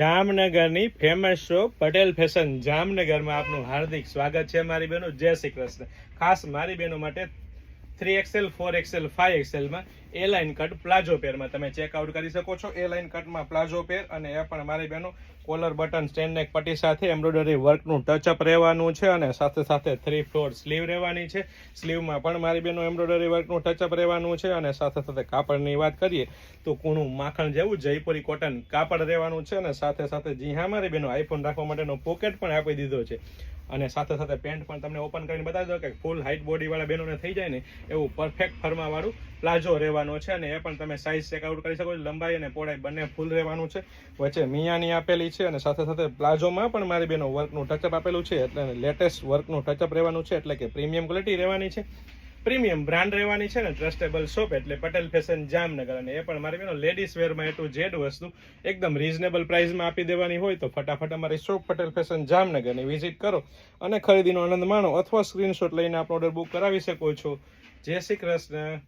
જામનગરની famous shop Patel fashion જામનગરમાં આપનું હાર્દિક સ્વાગત છે મારી બહેનો. જય શ્રી કૃષ્ણ. ખાસ મારી બહેનો માટે 3XL 4XL 5XL માં એ લાઇન કટ પ્લાઝો પેરમાં તમે ચેકઆઉટ કરી શકો છો. એ લાઇન કટમાં પ્લાઝો પેર અને એ પણ મારી બહેનો કોલર બટન સ્ટેન્ડ નેક પટ્ટી સાથે એમ્બ્રોઇડરી વર્કનું ટચઅપ રહેવાનું છે અને સાથે સાથે 3 ફ્લોર સ્લીવ રહેવાની છે. સ્લીવમાં પણ મારી બહેનો એમ્બ્રોઇડરી વર્કનું ટચઅપ રહેવાનું છે અને સાથે સાથે કાપડની વાત કરીએ તો કૂણું માખણ જેવું જયપુરી કોટન કાપડ રહેવાનું છે અને સાથે સાથે જી હા મારી બહેનો આઈફોન રાખવા માટેનો પોકેટ પણ આપી દીધો છે અને સાથે સાથે પેન્ટ પણ તમને ઓપન કરીને બતાવી દો કે ફૂલ હાઈટ બોડીવાળા બહેનોને થઈ જાય ને એવું પરફેક્ટ ફરમાવાળું પ્લાઝો રહેવાનો છે અને એ પણ તમે સાઇઝ ચેકઆઉટ કરી શકો છો. લંબાઈ અને પહોળાઈ બંને ફૂલ રહેવાનું છે. વચ્ચે મિયાની આપેલી છે અને સાથે સાથે પ્લાઝોમાં પણ મારી બહેનો વર્કનું ટચઅપ આપેલું છે એટલે લેટેસ્ટ વર્કનું ટચઅપ રહેવાનું છે એટલે કે પ્રીમિયમ ક્વોલિટી રહેવાની છે. પ્રીમિયમ બ્રાન્ડ રહેવાની છે ને ટ્રસ્ટેબલ શોપ એટલે પટેલ ફેશન જામનગર અને એ પણ મારી બહેનો લેડીઝ વેરમાં A to Z વસ્તુ એકદમ રીઝનેબલ પ્રાઇસમાં આપી દેવાની હોય તો ફટાફટ અમારી શોપ પટેલ ફેશન જામનગરની વિઝિટ કરો અને ખરીદીનો આનંદ માણો અથવા સ્ક્રીનશોટ લઈને આપણો ઓર્ડર બુક કરાવી શકો છો. જય શ્રી કૃષ્ણ.